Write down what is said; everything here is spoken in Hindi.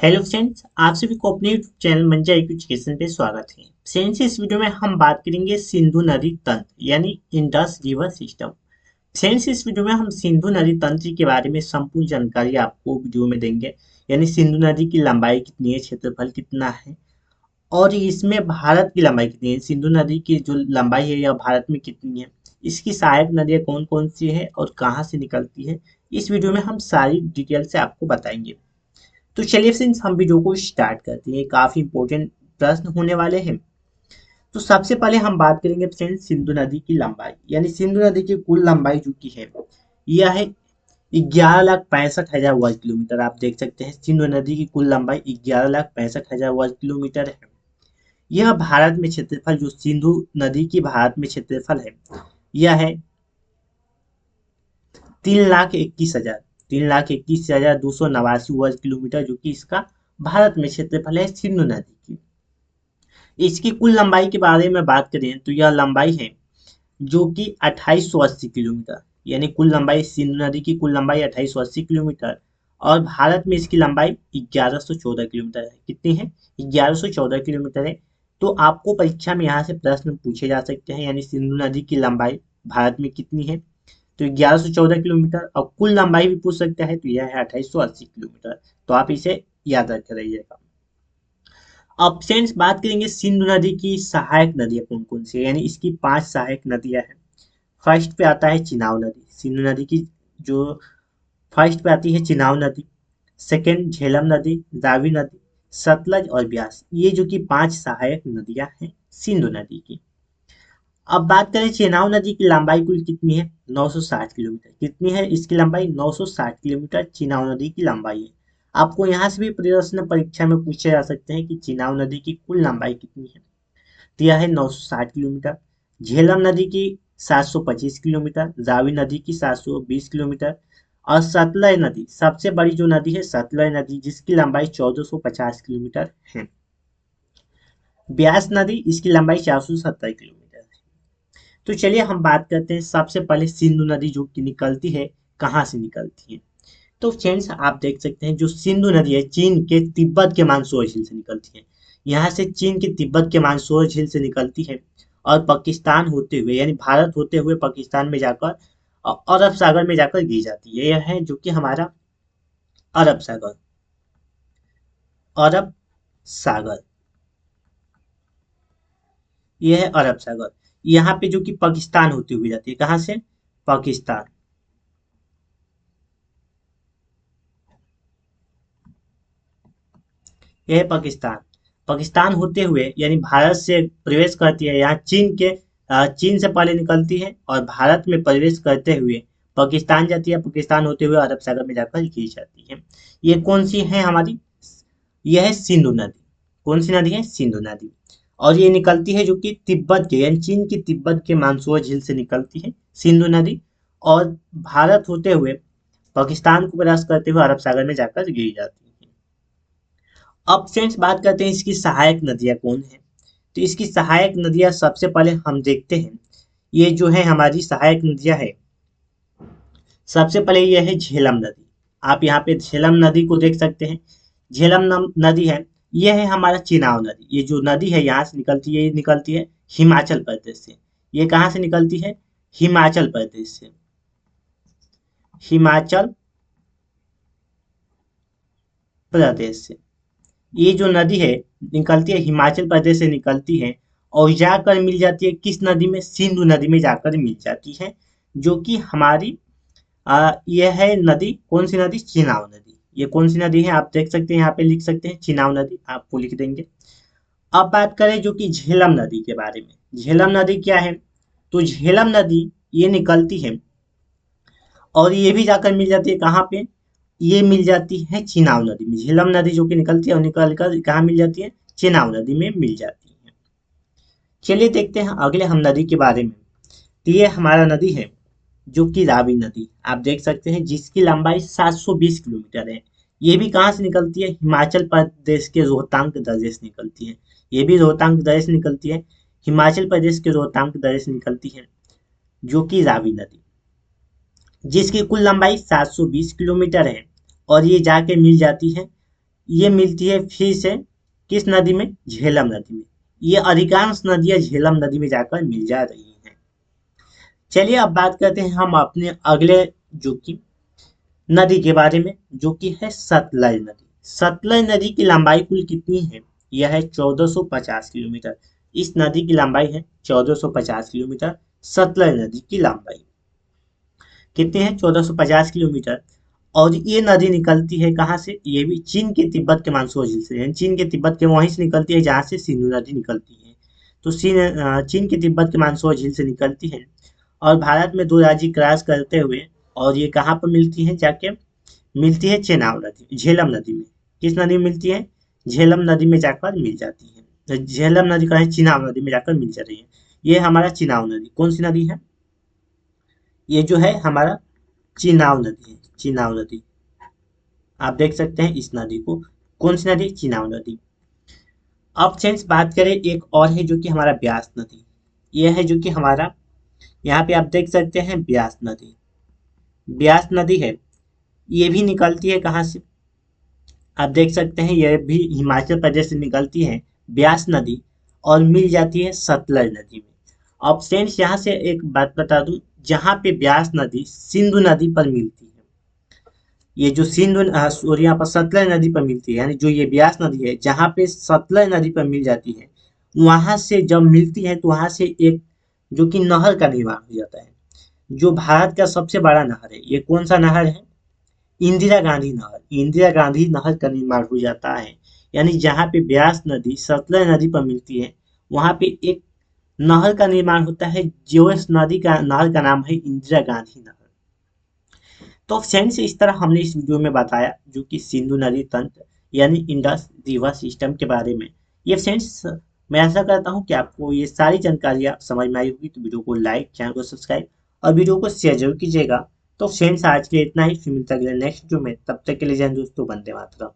हेलो फ्रेंड्स, आप सभी को अपने यूट्यूब चैनल मंजा एजुकेशन पे स्वागत है। फ्रेंड्स, इस वीडियो में हम बात करेंगे सिंधु नदी तंत्र यानी इंडस रिवर सिस्टम। फ्रेंड्स, इस वीडियो में हम सिंधु नदी तंत्र के बारे में संपूर्ण जानकारी आपको वीडियो में देंगे। यानी सिंधु नदी की लंबाई कितनी है, क्षेत्रफल कितना है और इसमें भारत की लंबाई कितनी है। सिंधु नदी की जो लंबाई है यह भारत में कितनी है, इसकी सहायक नदियाँ कौन कौन सी है और कहाँ से निकलती है, इस वीडियो में हम सारी डिटेल से आपको बताएंगे। तो चलिए फ्रेंड्स, हम वीडियो को स्टार्ट करते हैं। काफी इंपॉर्टेंट प्रश्न होने वाले हैं। तो सबसे पहले हम बात करेंगे फ्रेंड्स सिंधु नदी की लंबाई। यानी सिंधु नदी की कुल लंबाई जो की है यह है 11,65,000 वर्ग किलोमीटर। आप देख सकते हैं सिंधु नदी की कुल लंबाई 11,65,000 वर्ग किलोमीटर है। यह भारत में क्षेत्रफल, जो सिंधु नदी की भारत में क्षेत्रफल है यह है 3,21,000 3,21,289 वर्ग किलोमीटर, जो कि इसका भारत में क्षेत्रफल है सिंधु नदी की। इसकी कुल लंबाई के बारे में बात करें तो यह लंबाई है जो कि 2880 किलोमीटर। यानी कुल लंबाई, सिंधु नदी की कुल लंबाई 2880 किलोमीटर और भारत में इसकी लंबाई 1114 किलोमीटर है। कितनी है? 1114 किलोमीटर है। तो आपको परीक्षा में यहाँ से प्रश्न पूछे जा सकते हैं। यानी सिंधु नदी की लंबाई भारत में कितनी है, तो 1114 किलोमीटर। और कुल लंबाई भी पूछ सकता है, तो यह है 2880 किलोमीटर। तो आप इसे याद रख रहिएगा। अब फ्रेंड्स बात करेंगे सिंधु नदी की सहायक नदियां कौन कौन सी है। यानी इसकी 5 सहायक नदियां हैं। फर्स्ट पे आता है चिनाव नदी। सिंधु नदी की जो फर्स्ट पे आती है चिनाव नदी। सेकंड झेलम नदी, रावी नदी, सतलज और ब्यास। ये जो कि 5 सहायक नदियां हैं सिंधु नदी की। अब बात करें चेनाब नदी की लंबाई कुल कितनी है? 960 किलोमीटर। कितनी है इसकी लंबाई? 960 किलोमीटर चेनाब नदी की लंबाई है। आपको यहाँ से भी प्रश्न परीक्षा में पूछे जा सकते हैं कि चेनाब नदी की कुल लंबाई कितनी है, तो यह है 960 किलोमीटर। झेलम नदी की 725 किलोमीटर, रावी नदी की 720 किलोमीटर और सतलज नदी, सबसे बड़ी जो नदी है सतलज नदी, जिसकी लंबाई 1450 किलोमीटर है। ब्यास नदी, इसकी लंबाई 470 किलोमीटर है। तो चलिए हम बात करते हैं सबसे पहले सिंधु नदी जो कि निकलती है, कहाँ से निकलती है। तो फ्रेंड्स आप देख सकते हैं जो सिंधु नदी है चीन के तिब्बत के मानसरोवर झील से निकलती है। यहाँ से चीन के तिब्बत के मानसरोवर झील से निकलती है और पाकिस्तान होते हुए, यानी भारत होते हुए पाकिस्तान में जाकर अरब सागर में जाकर गिर जाती है। यह है जो कि हमारा अरब सागर, अरब सागर, यह है अरब सागर। यहाँ पे जो कि पाकिस्तान होती हुई जाती है। कहाँ से? पाकिस्तान। यह है पाकिस्तान। पाकिस्तान होते हुए यानी भारत से प्रवेश करती है। यहाँ चीन से पहले निकलती है और भारत में प्रवेश करते हुए पाकिस्तान जाती है। पाकिस्तान होते हुए अरब सागर में जाकर गिर जाती है। ये कौन सी है हमारी? यह है सिंधु नदी। कौन सी नदी है? सिंधु नदी। और ये निकलती है जो कि तिब्बत के, यानी चीन की तिब्बत के मानसरोवर झील से निकलती है सिंधु नदी और भारत होते हुए पाकिस्तान को क्रॉस करते हुए अरब सागर में जाकर गिर जाती है। अब फ्रेंड्स बात करते हैं इसकी सहायक नदियां कौन है। तो इसकी सहायक नदियां सबसे पहले हम देखते हैं। ये जो है हमारी सहायक नदियां है, सबसे पहले ये है झेलम नदी। आप यहाँ पे झेलम नदी को देख सकते हैं। नदी है, ये है हमारा चिनाव नदी। ये जो नदी है यहाँ से निकलती है, ये निकलती है हिमाचल प्रदेश से। ये कहाँ से निकलती है? हिमाचल प्रदेश से। हिमाचल प्रदेश से ये जो नदी है निकलती है, हिमाचल प्रदेश से निकलती है और जाकर मिल जाती है किस नदी में? सिंधु नदी में जाकर मिल जाती है, जो कि हमारी यह है नदी। कौन सी नदी? चिनाव नदी। ये कौन सी नदी है? आप देख सकते हैं, यहाँ पे लिख सकते हैं चिनाव नदी, आपको लिख देंगे। अब बात करें जो कि झेलम नदी के बारे में। झेलम नदी क्या है? तो झेलम नदी ये निकलती है और ये भी जाकर मिल जाती है कहाँ पे? ये मिल जाती है चिनाव नदी में। झेलम नदी जो कि निकलती है और निकल कर कहाँ मिल जाती है? चिनाव नदी में मिल जाती है। चलिए देखते हैं अगले हम नदी के बारे में। तो ये हमारा नदी है जो कि रावी नदी। आप देख सकते हैं जिसकी लंबाई 720 किलोमीटर है। ये भी कहाँ से निकलती है? हिमाचल प्रदेश के रोहतांग दर्रे से निकलती है। ये भी रोहतांग दर्रे से निकलती है। हिमाचल प्रदेश के रोहतांग दर्रे से निकलती है जो कि रावी नदी, जिसकी कुल लंबाई 720 किलोमीटर है और ये जाके मिल जाती है ये मिलती है फिर से किस नदी में? झेलम नदी में। ये अधिकांश नदियां झेलम नदी में जाकर मिल जा रही हैं। चलिए अब बात करते हैं हम अपने अगले जो कि नदी के बारे में, जो कि है सतलज नदी। सतलज नदी की लंबाई कुल कितनी है? यह है 1450 किलोमीटर। इस नदी की लंबाई है 1450 किलोमीटर। सतलज नदी की लंबाई कितनी है? 1450 किलोमीटर। और ये नदी निकलती है कहाँ से? ये भी चीन के तिब्बत के मानसू झील से, यानी चीन के तिब्बत के वहीं से निकलती है जहाँ से सिंधु नदी निकलती है। तो चीन के तिब्बत के मानसू झील से निकलती है और भारत में दो राज्य क्रॉस करते हुए, और ये कहाँ पर मिलती है जाके? मिलती है चेनाब नदी, झेलम नदी में। किस नदी में मिलती है? झेलम नदी में जाकर मिल जाती है। तो झेलम नदी का है चिनाब नदी में जाकर मिल जा रही है। ये हमारा चिनाब नदी कौन सी नदी है? ये जो है हमारा चिनाब नदी है, चिनाब नदी। आप देख सकते हैं इस नदी को, कौन सी नदी? चिनाब नदी। अब फ्रेंड्स बात करें एक और है जो कि हमारा ब्यास नदी। यह है जो कि हमारा, यहाँ पे आप देख सकते हैं ब्यास नदी। ब्यास नदी है, ये भी निकलती है कहाँ से? आप देख सकते हैं यह भी हिमाचल प्रदेश से निकलती है, ब्यास नदी, और मिल जाती है सतलज नदी में। अब फ्रेंड्स यहाँ से एक बात बता दूं, जहाँ पे ब्यास नदी सिंधु नदी पर मिलती है, ये जो सॉरी यहाँ पर सतलज नदी पर मिलती है, यानी जो ये ब्यास नदी है जहाँ पे सतलज नदी पर मिल जाती है, वहां से जब मिलती है तो वहां से एक जो कि नहर का निर्माण हो जाता है, जो भारत का सबसे बड़ा नहर है। ये कौन सा नहर है? इंदिरा गांधी नहर। इंदिरा गांधी नहर का निर्माण हो जाता है, यानी जहाँ पे ब्यास नदी सतलज नदी पर मिलती है, वहां पे एक नहर का निर्माण होता है, जो इस नदी का नहर का नाम है इंदिरा गांधी नहर। तो फ्रेंड्स इस तरह हमने इस वीडियो में बताया जो कि सिंधु नदी तंत्र यानी इंडस रिवर सिस्टम के बारे में। ये फ्रेंड्स मैं आशा करता हूँ कि आपको ये सारी जानकारियाँ समझ में आई होगी। तो वीडियो को लाइक, चैनल को सब्सक्राइब और वीडियो को शेयर जरूर कीजिएगा। तो फ्रेंड्स आज के लिए इतना ही, फिर मिलता है अगले नेक्स्ट वीडियो में। तब तक के लिए जय हिंद दोस्तों, वंदे मातरम।